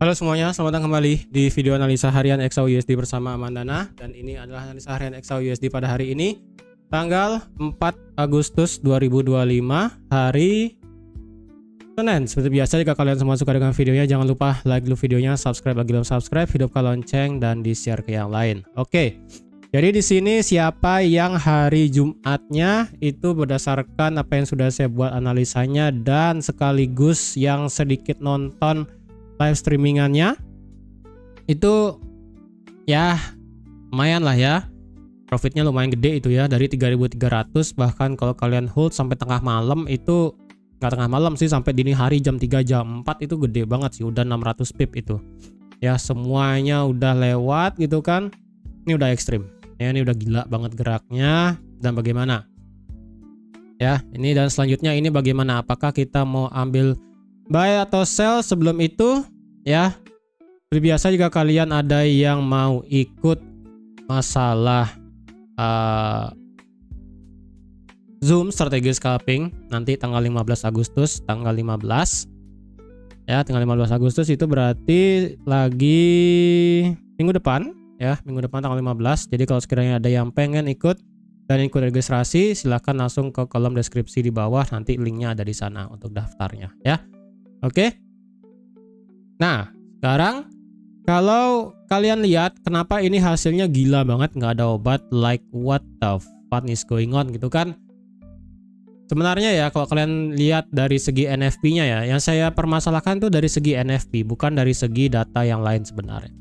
Halo semuanya, selamat datang kembali di video analisa harian XAUUSD bersama Amandana. Dan ini adalah analisa harian XAUUSD pada hari ini, tanggal 4 Agustus 2025, hari Senin. Seperti biasa, jika kalian semua suka dengan videonya, jangan lupa like dulu videonya, subscribe bagi belum subscribe, hidupkan lonceng, dan di-share ke yang lain. Oke, jadi di sini siapa yang hari Jumatnya itu berdasarkan apa yang sudah saya buat analisanya dan sekaligus yang sedikit nonton live streamingannya itu ya lumayan lah ya, profitnya lumayan gede itu ya, dari 3.300 bahkan kalau kalian hold sampai tengah malam itu, nggak tengah malam sih, sampai dini hari jam 3 jam 4 itu gede banget sih, udah 600 pip itu ya, semuanya udah lewat gitu kan. Ini udah ekstrim ya, ini udah gila banget geraknya. Dan bagaimana ya ini, dan selanjutnya ini bagaimana, apakah kita mau ambil buy atau sell sebelum itu ya. Seperti biasa, jika kalian ada yang mau ikut masalah Zoom strategi scalping nanti tanggal 15 Agustus, tanggal 15 ya, tanggal 15 Agustus itu berarti lagi minggu depan ya, minggu depan tanggal 15. Jadi kalau sekiranya ada yang pengen ikut dan ikut registrasi, silahkan langsung ke kolom deskripsi di bawah, nanti linknya ada di sana untuk daftarnya ya. Oke. Nah, sekarang kalau kalian lihat kenapa ini hasilnya gila banget, nggak ada obat, like what the fuck is going on gitu kan. Sebenarnya ya, kalau kalian lihat dari segi NFP-nya ya, yang saya permasalahkan tuh dari segi NFP, bukan dari segi data yang lain sebenarnya.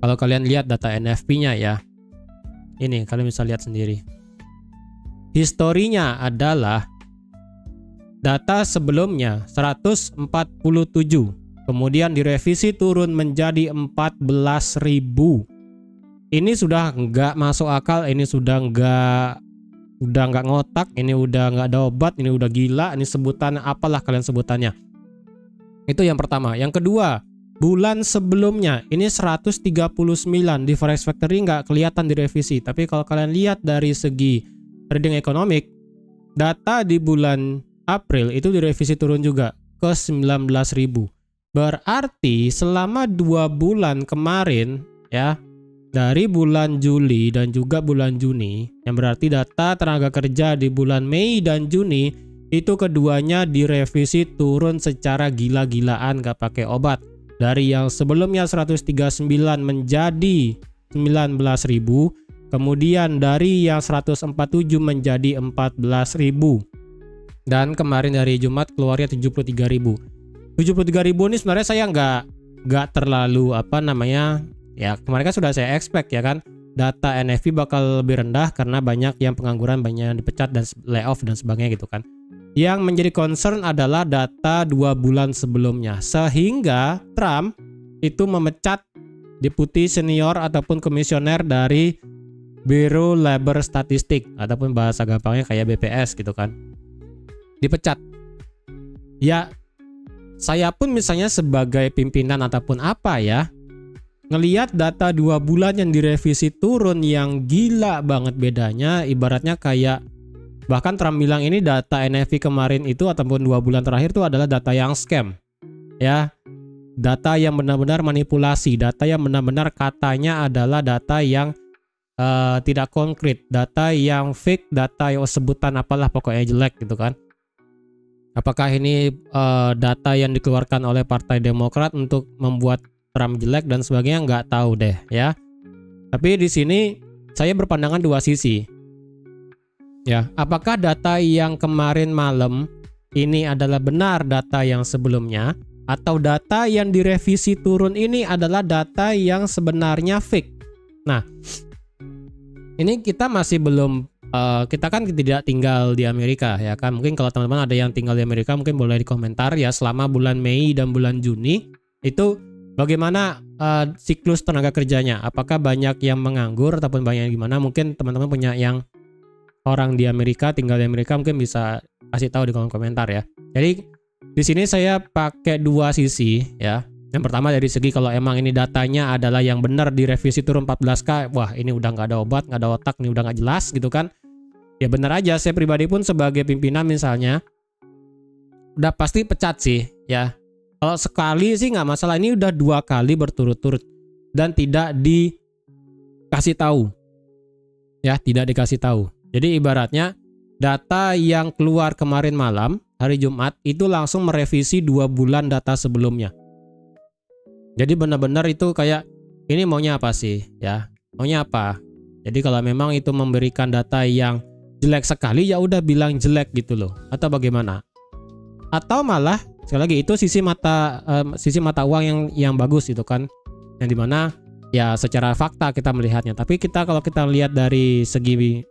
Kalau kalian lihat data NFP-nya ya, ini kalian bisa lihat sendiri. Historinya adalah data sebelumnya 147, kemudian direvisi turun menjadi 14.000. Ini sudah nggak masuk akal, ini sudah nggak ngotak, ini udah nggak ada obat, ini udah gila, ini sebutan apalah kalian sebutannya. Itu yang pertama. Yang kedua, bulan sebelumnya ini 139 di Forex Factory nggak kelihatan direvisi, tapi kalau kalian lihat dari segi trading ekonomik, data di bulan April itu direvisi turun juga ke 19.000. Berarti selama 2 bulan kemarin ya, dari bulan Juli dan juga bulan Juni, yang berarti data tenaga kerja di bulan Mei dan Juni itu keduanya direvisi turun secara gila-gilaan, gak pakai obat. Dari yang sebelumnya 139 menjadi 19.000, kemudian dari yang 147 menjadi 14.000. Dan kemarin dari Jumat keluarnya 73.000. 73.000 ini sebenarnya saya nggak terlalu apa namanya ya, kemarin kan sudah saya expect ya kan, data NFP bakal lebih rendah karena banyak yang pengangguran, banyak yang dipecat dan layoff dan sebagainya gitu kan. Yang menjadi concern adalah data 2 bulan sebelumnya, sehingga Trump itu memecat deputi senior ataupun komisioner dari Bureau Labor Statistik ataupun bahasa gampangnya kayak BPS gitu kan, dipecat ya. Saya pun misalnya sebagai pimpinan ataupun apa ya, ngelihat data 2 bulan yang direvisi turun yang gila banget bedanya, ibaratnya kayak bahkan Trump bilang ini data NFP kemarin itu ataupun 2 bulan terakhir itu adalah data yang scam ya, data yang benar-benar manipulasi, data yang benar-benar katanya adalah data yang tidak konkret, data yang fake, data yang sebutan apalah pokoknya jelek gitu kan. Apakah ini data yang dikeluarkan oleh Partai Demokrat untuk membuat Trump jelek dan sebagainya, nggak tahu deh ya. Tapi di sini saya berpandangan 2 sisi. Ya, apakah data yang kemarin malam ini adalah benar data yang sebelumnya, atau data yang direvisi turun ini adalah data yang sebenarnya fake? Nah, ini kita masih belum, kita kan tidak tinggal di Amerika ya kan. Mungkin kalau teman-teman ada yang tinggal di Amerika mungkin boleh di komentar ya, selama bulan Mei dan bulan Juni itu bagaimana siklus tenaga kerjanya, apakah banyak yang menganggur ataupun banyak yang gimana. Mungkin teman-teman punya yang orang di Amerika, tinggal di Amerika, mungkin bisa kasih tahu di kolom komentar ya. Jadi di sini saya pakai 2 sisi ya. Yang pertama dari segi kalau emang ini datanya adalah yang benar direvisi turun 14k, wah ini udah nggak ada obat, nggak ada otak, ini udah nggak jelas gitu kan. Ya benar aja, saya pribadi pun sebagai pimpinan misalnya udah pasti pecat sih ya. Kalau sekali sih nggak masalah, ini udah 2 kali berturut-turut dan tidak dikasih tahu. Ya, tidak dikasih tahu. Jadi ibaratnya data yang keluar kemarin malam, hari Jumat, itu langsung merevisi 2 bulan data sebelumnya. Jadi benar-benar itu kayak, ini maunya apa sih? Ya, maunya apa? Jadi kalau memang itu memberikan data yang jelek sekali, ya udah bilang jelek gitu loh. Atau bagaimana? Atau malah sekali lagi itu sisi mata uang yang bagus itu kan, yang dimana ya secara fakta kita melihatnya. Tapi kalau kita lihat dari segi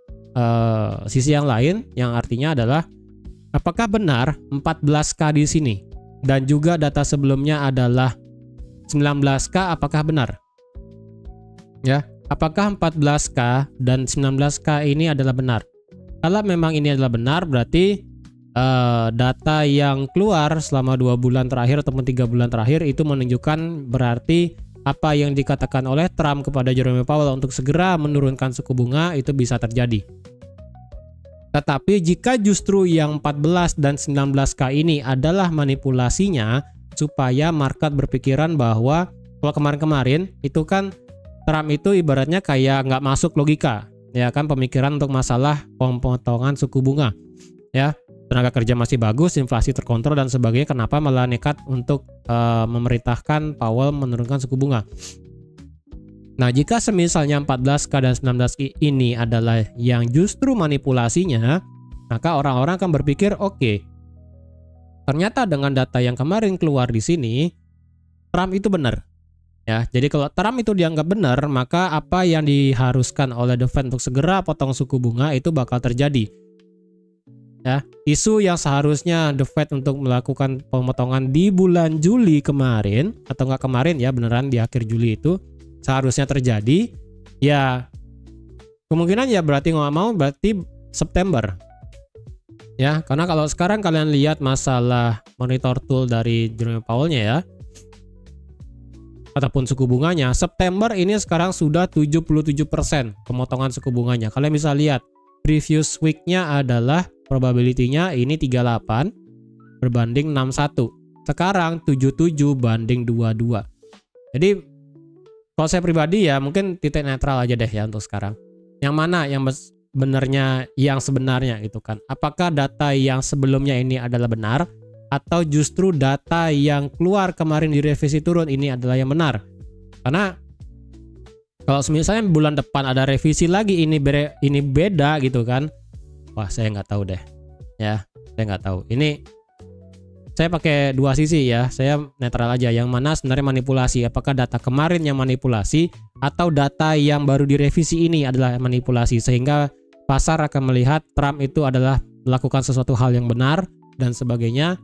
sisi yang lain, yang artinya adalah apakah benar 14K di sini dan juga data sebelumnya adalah 19K, apakah benar? Ya, apakah 14K dan 19K ini adalah benar? Kalau memang ini adalah benar, berarti data yang keluar selama 2 bulan terakhir ataupun 3 bulan terakhir itu menunjukkan berarti apa yang dikatakan oleh Trump kepada Jerome Powell untuk segera menurunkan suku bunga itu bisa terjadi. Tetapi jika justru yang 14 dan 19K ini adalah manipulasinya supaya market berpikiran bahwa kalau kemarin-kemarin itu kan Trump itu ibaratnya kayak nggak masuk logika, ya kan, pemikiran untuk masalah pemotongan suku bunga, ya. Tenaga kerja masih bagus, inflasi terkontrol dan sebagainya, kenapa malah nekat untuk memerintahkan Powell menurunkan suku bunga. Nah, jika semisalnya 14K dan 19K ini adalah yang justru manipulasinya, maka orang-orang akan berpikir, oke, ternyata dengan data yang kemarin keluar di sini, Trump itu benar. Ya, jadi kalau Trump itu dianggap benar, maka apa yang diharuskan oleh The Fed untuk segera potong suku bunga itu bakal terjadi. Ya, isu yang seharusnya The Fed untuk melakukan pemotongan di bulan Juli kemarin, atau nggak kemarin ya, beneran di akhir Juli itu seharusnya terjadi, ya kemungkinan ya berarti nggak mau berarti September. Ya, karena kalau sekarang kalian lihat masalah monitor tool dari Jerome Powell-nya ya, ataupun suku bunganya, September ini sekarang sudah 77% pemotongan suku bunganya. Kalian bisa lihat previous week-nya adalah probability-nya ini 38 berbanding 61. Sekarang 77 banding 22. Jadi kalau saya pribadi ya mungkin titik netral aja deh ya untuk sekarang. Yang mana yang sebenarnya gitu kan. Apakah data yang sebelumnya ini adalah benar atau justru data yang keluar kemarin direvisi turun ini adalah yang benar? Karena kalau misalnya bulan depan ada revisi lagi ini beda gitu kan. Wah, saya nggak tahu deh. Ya, saya nggak tahu. Ini saya pakai dua sisi ya. Saya netral aja. Yang mana sebenarnya manipulasi? Apakah data kemarin yang manipulasi atau data yang baru direvisi ini adalah manipulasi? Sehingga pasar akan melihat Trump itu adalah melakukan sesuatu hal yang benar dan sebagainya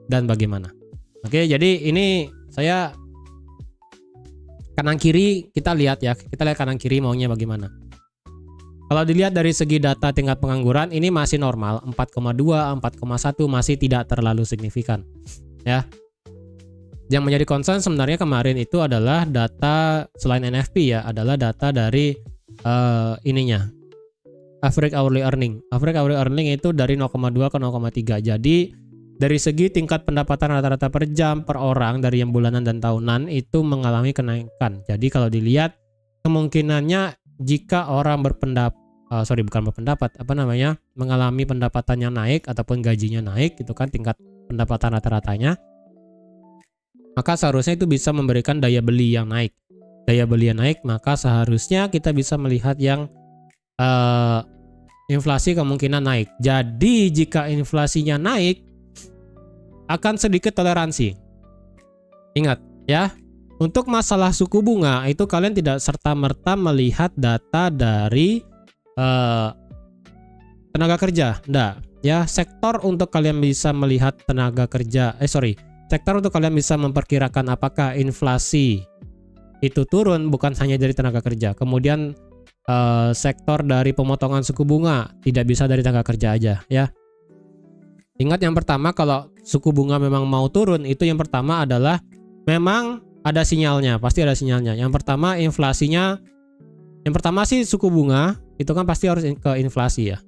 dan bagaimana. Oke, jadi ini saya kanan kiri kita lihat ya. Kita lihat kanan kiri maunya bagaimana. Kalau dilihat dari segi data tingkat pengangguran ini masih normal, 4,2, 4,1 masih tidak terlalu signifikan. Ya. Yang menjadi concern sebenarnya kemarin itu adalah data selain NFP ya, adalah data dari average hourly earning. Average hourly earning itu dari 0,2 ke 0,3. Jadi dari segi tingkat pendapatan rata-rata per jam per orang dari yang bulanan dan tahunan itu mengalami kenaikan. Jadi kalau dilihat kemungkinannya jika orang mengalami pendapatannya naik ataupun gajinya naik gitu kan, tingkat pendapatan rata-ratanya, maka seharusnya itu bisa memberikan daya beli yang naik. Daya beli yang naik, maka seharusnya kita bisa melihat yang inflasi kemungkinan naik. Jadi jika inflasinya naik, akan sedikit toleransi. Ingat ya, untuk masalah suku bunga itu kalian tidak serta-merta melihat data dari tenaga kerja. Enggak, ya, sektor untuk kalian bisa melihat sektor untuk kalian bisa memperkirakan apakah inflasi itu turun bukan hanya dari tenaga kerja. Kemudian sektor dari pemotongan suku bunga tidak bisa dari tenaga kerja aja ya. Ingat yang pertama, kalau suku bunga memang mau turun, itu yang pertama adalah memang ada sinyalnya, pasti ada sinyalnya. Yang pertama sih suku bunga itu kan pasti harus ke inflasi ya.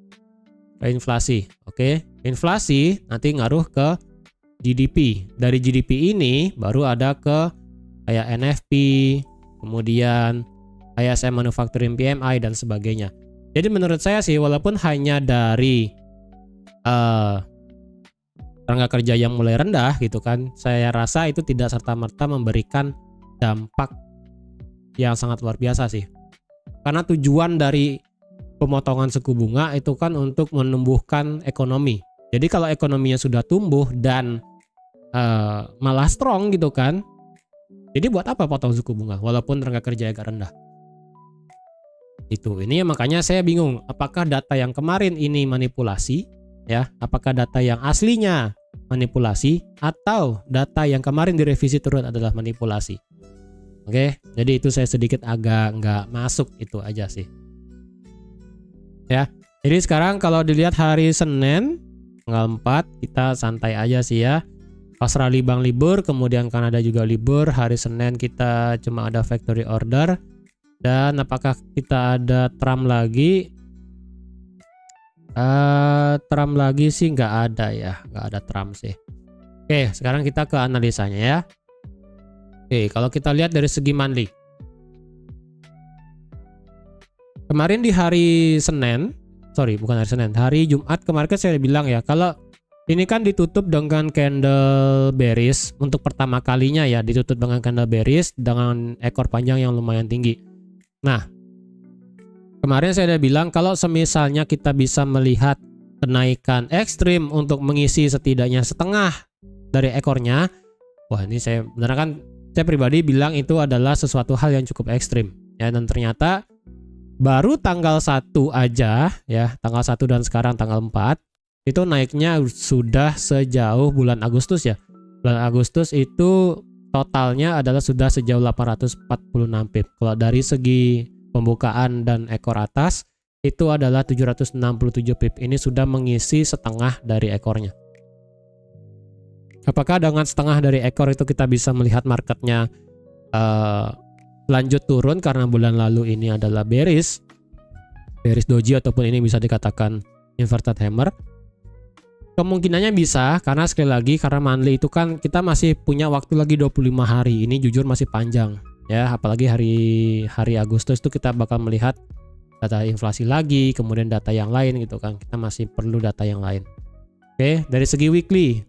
Ke inflasi, oke. Inflasi nanti ngaruh ke GDP. Dari GDP ini baru ada ke kayak NFP, kemudian ISM Manufacturing PMI dan sebagainya. Jadi menurut saya sih walaupun hanya dari tenaga kerja yang mulai rendah gitu kan, saya rasa itu tidak serta-merta memberikan dampak yang sangat luar biasa sih. Karena tujuan dari pemotongan suku bunga itu kan untuk menumbuhkan ekonomi. Jadi kalau ekonominya sudah tumbuh dan malah strong gitu kan, jadi buat apa potong suku bunga walaupun tenaga kerja agak rendah? Itu ini makanya saya bingung apakah data yang kemarin ini manipulasi ya, apakah data yang aslinya manipulasi atau data yang kemarin direvisi turun adalah manipulasi. Oke, jadi itu saya sedikit agak nggak masuk itu aja sih. Ya, jadi sekarang kalau dilihat hari Senin tanggal 4 kita santai aja sih ya. Australia Bank libur, kemudian Kanada juga libur. Hari Senin kita cuma ada factory order. Dan apakah kita ada Trump lagi? Trump lagi sih nggak ada ya, nggak ada Trump sih. Oke, sekarang kita ke analisanya ya. Oke, kalau kita lihat dari segi monthly. Kemarin di hari Senin, hari Jumat kemarin kan saya bilang ya, kalau ini kan ditutup dengan candle bearish untuk pertama kalinya ya, ditutup dengan candle bearish dengan ekor panjang yang lumayan tinggi. Nah, kemarin saya udah bilang kalau semisalnya kita bisa melihat kenaikan ekstrim untuk mengisi setidaknya setengah dari ekornya, wah ini saya pribadi bilang itu adalah sesuatu hal yang cukup ekstrim ya, dan ternyata baru tanggal 1 aja ya, tanggal 1 dan sekarang tanggal 4 itu naiknya sudah sejauh bulan Agustus ya. Bulan Agustus itu totalnya adalah sudah sejauh 846 pip. Kalau dari segi pembukaan dan ekor atas itu adalah 767 pip. Ini sudah mengisi setengah dari ekornya. Apakah dengan setengah dari ekor itu kita bisa melihat marketnya lanjut turun karena bulan lalu ini adalah bearish doji ataupun ini bisa dikatakan inverted hammer? Kemungkinannya bisa, karena sekali lagi karena monthly itu kan kita masih punya waktu lagi 25 hari. Ini jujur masih panjang ya, apalagi hari Agustus itu kita bakal melihat data inflasi lagi, kemudian data yang lain gitu kan. Kita masih perlu data yang lain. Oke, dari segi weekly.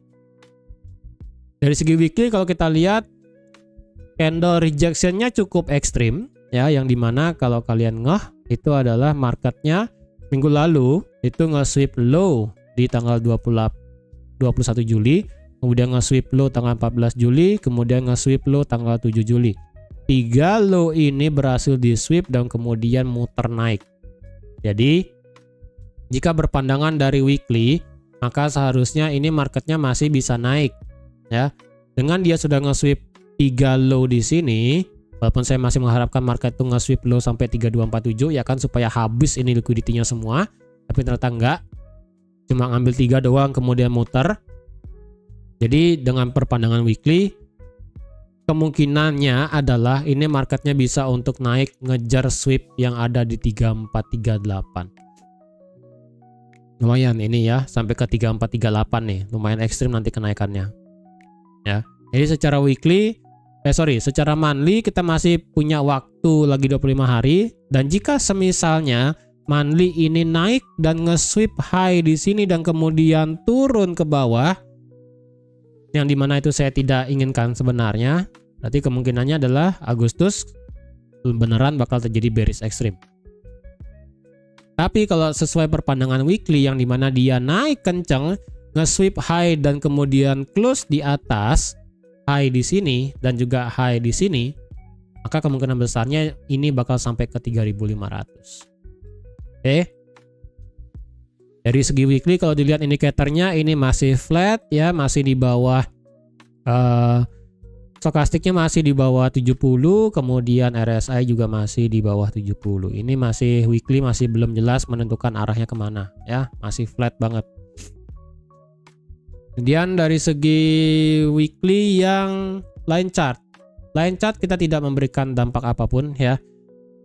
Dari segi weekly kalau kita lihat candle rejection-nya cukup ekstrim ya, yang dimana kalau kalian itu adalah marketnya minggu lalu itu nge-sweep low di tanggal 21 Juli, kemudian nge-sweep low tanggal 14 Juli, kemudian nge-sweep low tanggal 7 Juli. 3 low ini berhasil di-sweep dan kemudian muter naik. Jadi, jika berpandangan dari weekly, maka seharusnya ini marketnya masih bisa naik ya. Dengan dia sudah nge-sweep 3 low di sini, walaupun saya masih mengharapkan market itu nge-sweep low sampai 3247 ya kan, supaya habis ini liquidity-nya semua, tapi ternyata enggak. Cuma ngambil 3 doang kemudian muter. Jadi dengan perpandangan weekly kemungkinannya adalah ini marketnya bisa untuk naik ngejar sweep yang ada di 3438. Lumayan ini ya, sampai ke 3438 nih, lumayan ekstrim nanti kenaikannya ya. Jadi secara secara monthly kita masih punya waktu lagi 25 hari, dan jika semisalnya monthly ini naik dan nge-sweep high di sini dan kemudian turun ke bawah, yang dimana itu saya tidak inginkan sebenarnya, berarti kemungkinannya adalah Agustus beneran bakal terjadi bearish ekstrim. Tapi kalau sesuai perpandangan weekly yang dimana dia naik kenceng, nge-sweep high dan kemudian close di atas high di sini dan juga high di sini, maka kemungkinan besarnya ini bakal sampai ke 3.500. Oke. Dari segi weekly kalau dilihat indikatornya ini masih flat ya, masih di bawah stokastiknya masih di bawah 70, kemudian RSI juga masih di bawah 70. Ini masih weekly, masih belum jelas menentukan arahnya kemana ya, masih flat banget. Kemudian dari segi weekly yang line chart kita tidak memberikan dampak apapun ya.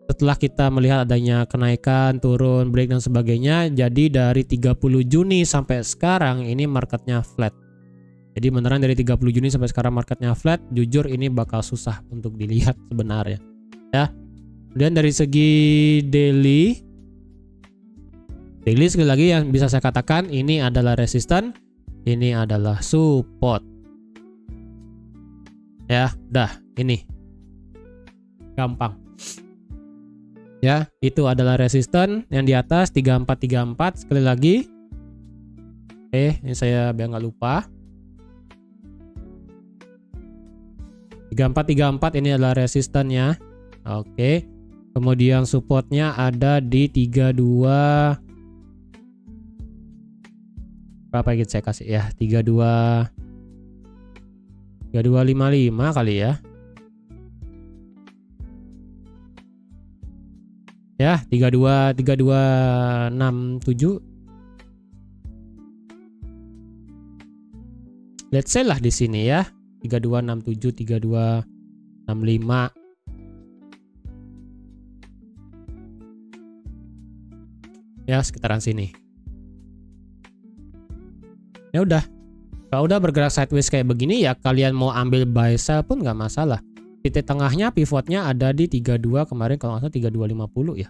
Setelah kita melihat adanya kenaikan, turun, break dan sebagainya, jadi dari 30 Juni sampai sekarang ini marketnya flat. Jadi beneran dari 30 Juni sampai sekarang marketnya flat, jujur ini bakal susah untuk dilihat sebenarnya ya. Kemudian dari segi daily sekali lagi yang bisa saya katakan ini adalah resisten, ini adalah support. Ya, udah ini gampang. Ya, itu adalah resisten yang di atas 3434 sekali lagi. Ini saya biar nggak lupa. 3434 ini adalah resistannya. Oke. Kemudian supportnya ada di 32. Berapa gitu saya kasih ya? 3255 kali ya. Ya, 3267. Let's say lah di sini ya. 3267, 3265. Ya, sekitaran sini. Ya udah. Kalau udah bergerak sideways kayak begini ya kalian mau ambil buy sell pun nggak masalah. Titik tengahnya pivotnya ada di 32 kemarin kalau nggak salah 3250 ya.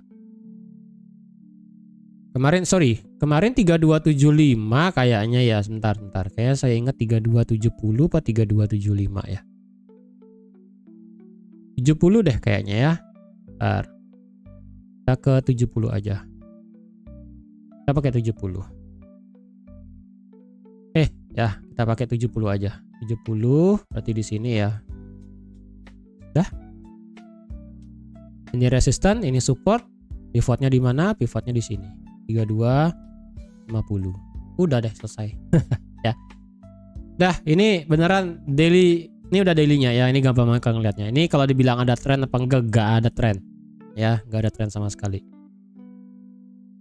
Kemarin 3275 kayaknya ya, sebentar. Kayaknya saya ingat 3270 apa 3275 ya. 70 deh kayaknya ya. Bentar. Kita ke 70 aja. Kita pakai 70. Ya, kita pakai 70 aja. 70 berarti di sini ya. Dah. Ini resisten, ini support. Pivotnya di mana? Pivotnya di sini. 3250. Udah deh selesai. Ya. Dah, ini beneran daily. Ini udah dailynya ya. Ini gampang banget ngeliatnya. Ini kalau dibilang ada tren apa enggak? Gak ada tren. Ya, gak ada tren sama sekali.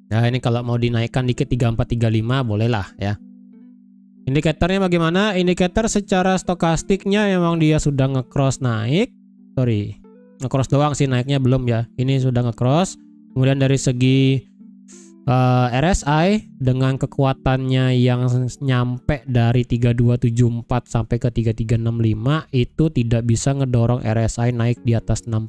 Nah, ini kalau mau dinaikkan dikit 3435 boleh lah ya. Indikatornya bagaimana? Indikator secara stokastiknya memang dia sudah nge-cross naik. Nge-cross doang sih, naiknya belum ya. Ini sudah nge-cross. Kemudian dari segi RSI dengan kekuatannya yang nyampe dari 3274 sampai ke 3365 itu tidak bisa ngedorong RSI naik di atas 60.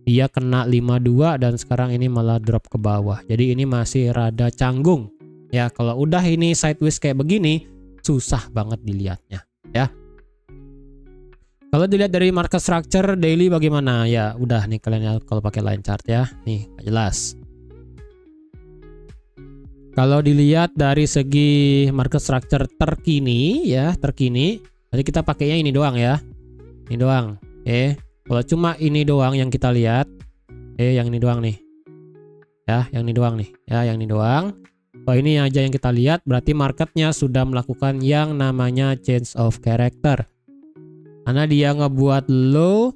Dia kena 52 dan sekarang ini malah drop ke bawah. Jadi ini masih rada canggung. Ya, kalau udah ini sideways kayak begini susah banget dilihatnya ya. Kalau dilihat dari market structure daily bagaimana? Ya udah nih kalian ya kalau pakai line chart ya. Nih jelas. Kalau dilihat dari segi market structure terkini ya, Jadi kita pakainya ini doang ya. Ini doang. Kalau cuma ini doang yang kita lihat, yang ini doang nih. Ya, yang ini doang nih. Ya, yang ini doang. Kalau ini aja yang kita lihat berarti marketnya sudah melakukan yang namanya change of character. Karena dia ngebuat low,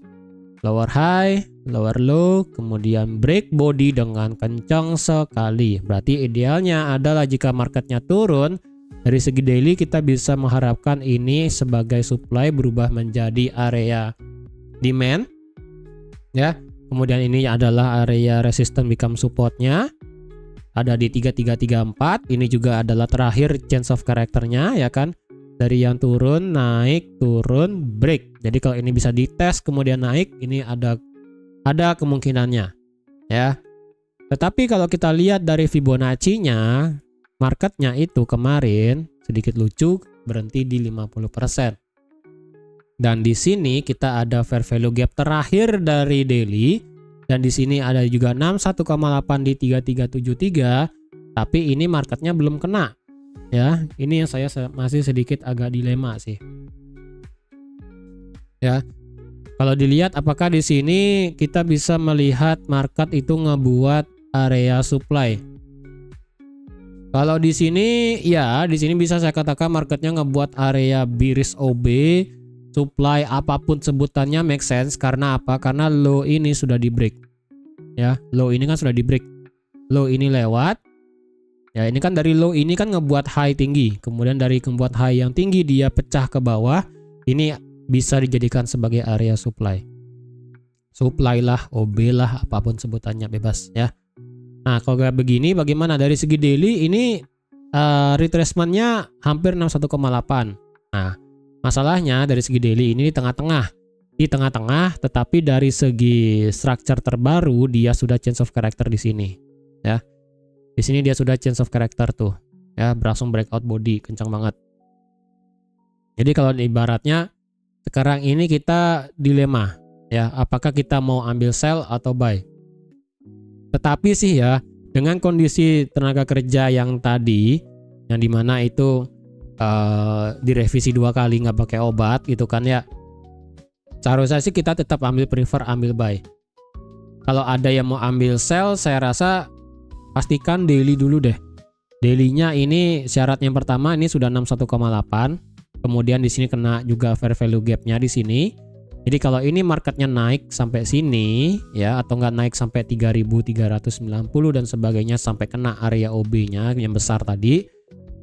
lower high, lower low, kemudian break body dengan kencang sekali. Berarti idealnya adalah jika marketnya turun, dari segi daily kita bisa mengharapkan ini sebagai supply berubah menjadi area demand. Ya, kemudian ini adalah area resistance become supportnya. Ada di 3334. Ini juga adalah terakhir change of characternya ya kan. Dari yang turun, naik, turun, break. Jadi kalau ini bisa dites kemudian naik, ini ada kemungkinannya ya. Tetapi kalau kita lihat dari Fibonacci-nya, marketnya itu kemarin sedikit lucu berhenti di 50%. Dan di sini kita ada fair value gap terakhir dari daily. Dan di sini ada juga 61,8 di 3373, tapi ini marketnya belum kena. Ya, ini yang saya masih sedikit agak dilema sih. Ya. Kalau dilihat apakah di sini kita bisa melihat market itu ngebuat area supply. Kalau di sini ya, di sini bisa saya katakan marketnya ngebuat area bearish OB. Supply apapun sebutannya make sense karena apa? Karena low ini sudah di break. Ya, low ini kan sudah di break. Low ini lewat. Ya, ini kan dari low ini kan ngebuat high tinggi. Kemudian dari ngebuat high yang tinggi dia pecah ke bawah. Ini bisa dijadikan sebagai area supply. Supply lah, OB lah, apapun sebutannya bebas ya. Nah, kalau kayak begini bagaimana dari segi daily ini retracement-nya hampir 61,8. Nah, Masalahnya dari segi daily ini di tengah-tengah. Di tengah-tengah, tetapi dari segi structure terbaru dia sudah change of character di sini. Ya. Di sini dia sudah change of character tuh. Ya, langsung breakout body, kencang banget. Jadi kalau ibaratnya sekarang ini kita dilema, ya, apakah kita mau ambil sell atau buy. Tetapi sih ya, dengan kondisi tenaga kerja yang tadi, yang dimana itu direvisi 2 kali nggak pakai obat gitu kan ya, seharusnya sih kita tetap prefer ambil buy. Kalau ada yang mau ambil sell, saya rasa pastikan daily dulu deh. Daily-nya ini syarat yang pertama ini sudah 61,8. Kemudian di sini kena juga fair value gap-nya di sini. Jadi kalau ini marketnya naik sampai sini ya, atau nggak naik sampai 3.390 dan sebagainya sampai kena area OB-nya yang besar tadi,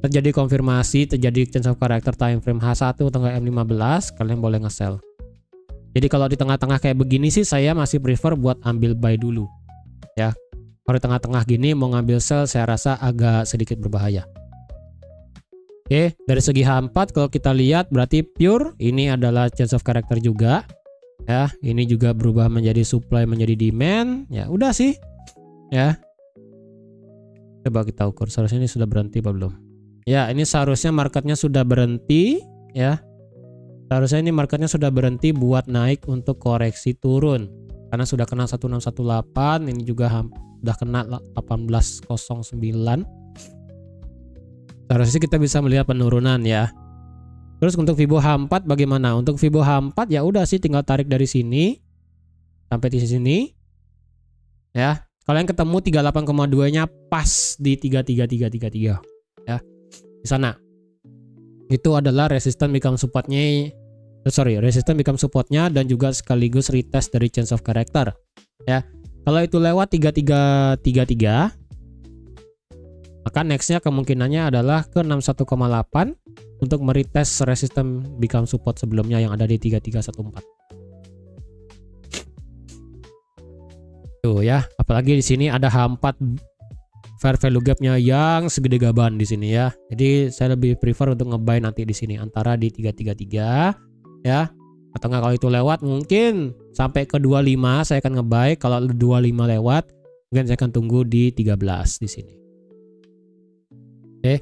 terjadi konfirmasi, terjadi change of character time frame H1 atau nggak M15, kalian boleh nge-sell. Jadi kalau di tengah-tengah kayak begini sih saya masih prefer buat ambil buy dulu. Ya. Kalau di tengah-tengah gini mau ngambil sell saya rasa agak sedikit berbahaya. Oke, dari segi H4 kalau kita lihat berarti pure ini adalah change of character juga. Ya, ini juga berubah menjadi supply menjadi demand. Ya, udah sih. Ya. Coba kita ukur seharusnya ini sudah berhenti apa belum? Ya, ini seharusnya marketnya sudah berhenti, ya. Seharusnya ini marketnya sudah berhenti buat naik untuk koreksi turun. Karena sudah kena 1618, ini juga sudah kena 1809. Seharusnya kita bisa melihat penurunan ya. Terus untuk Fibo H4 bagaimana? Untuk Fibo H4 ya udah sih tinggal tarik dari sini sampai di sini. Ya. Kalian ketemu 38,2-nya pas di 33333 ya. Di sana. Itu adalah resisten become supportnya. Resisten become supportnya dan juga sekaligus retest dari change of character. Ya. Kalau itu lewat 3333, maka nextnya kemungkinannya adalah ke 61,8 untuk meretest resisten become support sebelumnya yang ada di 3314. Tuh ya, apalagi di sini ada H4 fair value gapnya yang segede gaban di sini ya. Jadi saya lebih prefer untuk ngebuy nanti di sini antara di 333 ya. Atau nggak kalau itu lewat mungkin sampai ke 25 saya akan ngebuy. Kalau 25 lewat mungkin saya akan tunggu di 13 di sini. Oke.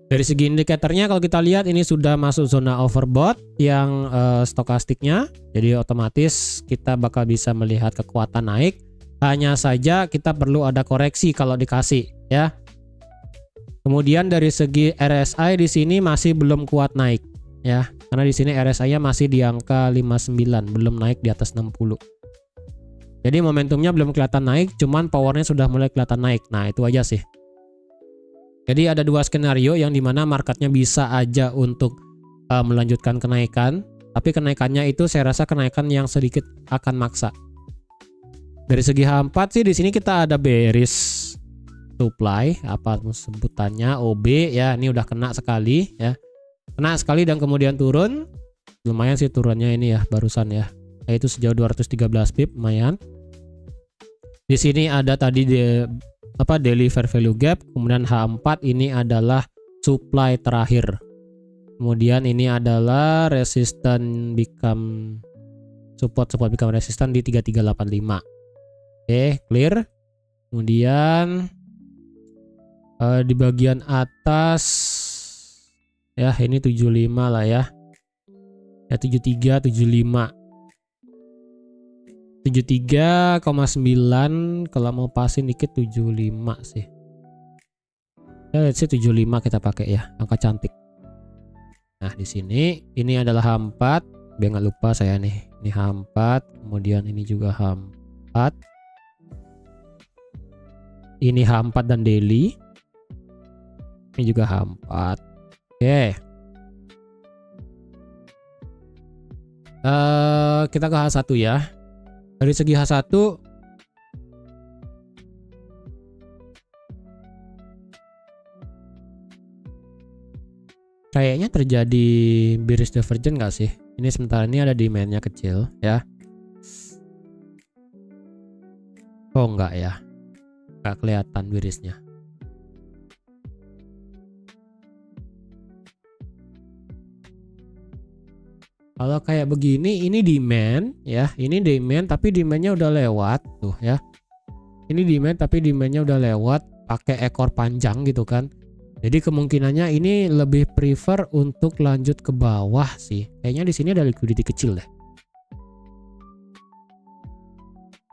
Dari segi indikatornya kalau kita lihat ini sudah masuk zona overbought yang stokastiknya. Jadi otomatis kita bakal bisa melihat kekuatan naik. Hanya saja kita perlu ada koreksi kalau dikasih ya. Kemudian dari segi RSI di sini masih belum kuat naik ya. Karena di sini RSI-nya masih di angka 59, belum naik di atas 60. Jadi momentumnya belum kelihatan naik, cuman powernya sudah mulai kelihatan naik. Nah, itu aja sih. Jadi ada 2 skenario yang dimana marketnya bisa aja untuk melanjutkan kenaikan, tapi kenaikannya itu saya rasa kenaikan yang sedikit akan maksa. Dari segi H4 sih di sini kita ada bearish supply, apa sebutannya OB ya, ini udah kena sekali ya. Kena sekali dan kemudian turun. Lumayan sih turunnya ini ya barusan ya. Yaitu sejauh 213 pip lumayan. Di sini ada tadi daily fair value gap, kemudian H4 ini adalah supply terakhir. Kemudian ini adalah resistance become support become resistance di 3385. Oke, clear. Kemudian di bagian atas ya ini 75 lah ya. Ya 73, 75. 73,9 kalau mau pasin dikit 75 sih. Ya let's say 75 kita pakai ya, angka cantik. Nah, di sini ini adalah H4, biar nggak lupa saya nih. Ini H4, kemudian ini juga H4. Ini H4 dan daily. Ini juga H4. Oke. Kita ke H1 ya. Dari segi H1 kayaknya terjadi bearish divergence nggak sih? Ini sementara ini ada demand-nya kecil ya. Oh enggak ya. Nggak kelihatan bearish-nya. Kalau kayak begini ini demand ya, ini demand tapi demandnya udah lewat tuh ya. Ini demand tapi demandnya udah lewat pakai ekor panjang gitu kan. Jadi kemungkinannya ini lebih prefer untuk lanjut ke bawah sih. Kayaknya di sini ada liquidity kecil deh.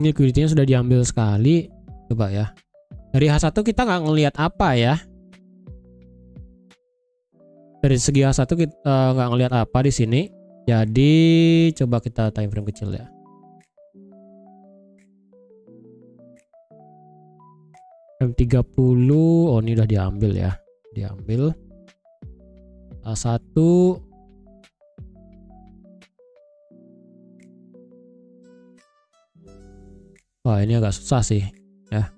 Ini liquidity-nya sudah diambil sekali. Coba ya. Dari H1 kita nggak ngelihat apa ya. Dari segi H1 kita nggak ngelihat apa di sini. Jadi coba kita time frame kecil ya. M30, oh ini udah diambil ya. Diambil. A1. Wah, ini agak susah sih ya.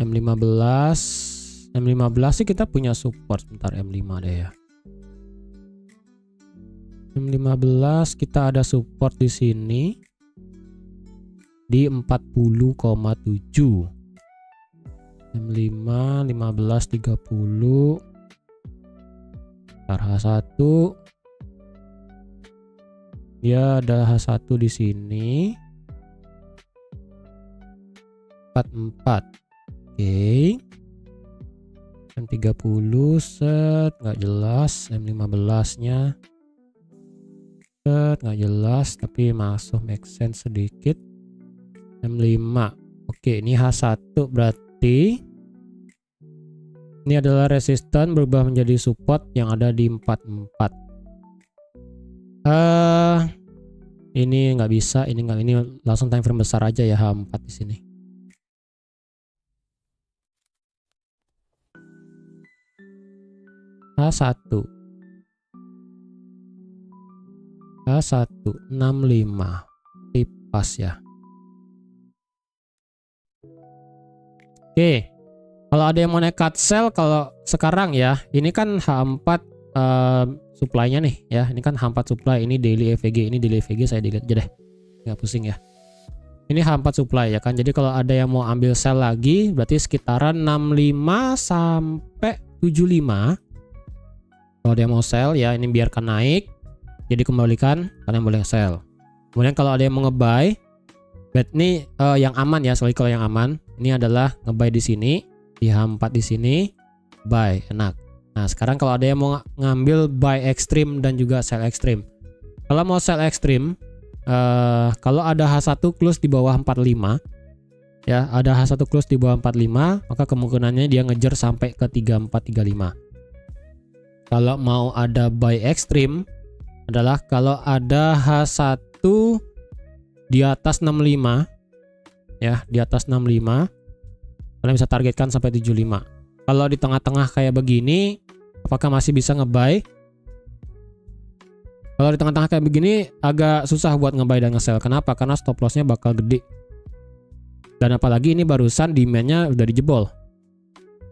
M15 sih kita punya support. Bentar, M5 deh ya. M15 kita ada support di sini di 40,7. M5 15 30. H1 dia ada H1 di sini 44. Oke. M30 set nggak jelas, M15 nya set nggak jelas tapi masuk make sense sedikit. M5 oke, ini H1 berarti ini adalah resisten berubah menjadi support yang ada di 44. Ini nggak bisa, ini nggak, ini langsung time frame besar aja ya, H4 di sini. H1 65 tipas ya. Oke, kalau ada yang mau nekat sell kalau sekarang ya, ini kan H4 supply-nya nih ya, ini kan H4 supply, ini daily EVG, ini daily EVG saya delete aja deh, nggak pusing ya. Ini H4 supply ya kan, jadi kalau ada yang mau ambil sell lagi berarti sekitaran 65 sampai 75. Kalau dia mau sell ya, ini biarkan naik, jadi kembalikan, kalian boleh sell. Kemudian kalau ada yang mau nge-buy, bet ini yang aman ya, soalnya kalau yang aman ini adalah nge-buy di sini, di H4 di sini, buy, enak. Nah sekarang kalau ada yang mau ngambil buy ekstrim dan juga sell ekstrim, kalau mau sell ekstrim, kalau ada H1 close di bawah 45 ya, ada H1 close di bawah 45, maka kemungkinannya dia ngejar sampai ke 3435. Kalau mau ada buy ekstrim adalah kalau ada H1 di atas 65 ya, di atas 65 kalian bisa targetkan sampai 75. Kalau di tengah-tengah kayak begini, apakah masih bisa nge-buy? Kalau di tengah-tengah kayak begini agak susah buat nge-buy dan nge-sell. Kenapa? Karena stop lossnya bakal gede. Dan apalagi ini barusan demandnya udah dijebol,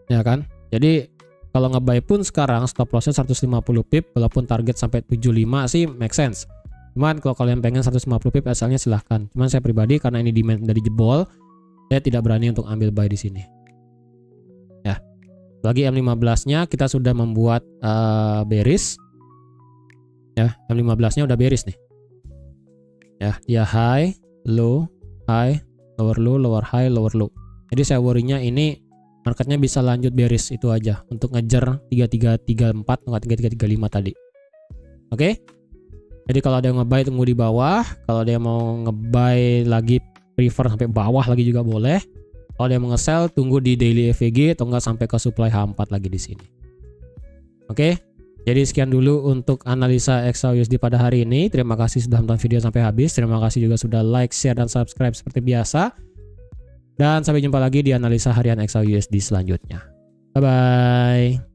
ya kan? Jadi kalau nge-buy pun sekarang stop lossnya 150 pip, walaupun target sampai 75 sih make sense. Cuman kalau kalian pengen 150 pip asalnya silahkan. Cuman saya pribadi karena ini demand dari jebol, saya tidak berani untuk ambil buy di sini. Ya. Lagi M15-nya kita sudah membuat bearish. Ya, M15-nya udah bearish nih. Ya, dia high, low, lower high, lower low. Jadi saya worry-nya ini marketnya bisa lanjut bearish itu aja untuk ngejar 3334 atau 3335 tadi. Oke. Jadi kalau ada yang nge-buy tunggu di bawah, kalau ada yang mau nge-buy lagi prefer sampai bawah lagi juga boleh. Kalau ada yang mau nge-sell tunggu di daily EVG atau enggak sampai ke supply H4 lagi di sini. Oke. Jadi sekian dulu untuk analisa XAUSD pada hari ini. Terima kasih sudah menonton video sampai habis. Terima kasih juga sudah like, share dan subscribe seperti biasa. Dan sampai jumpa lagi di analisa harian XAUSD selanjutnya. Bye bye.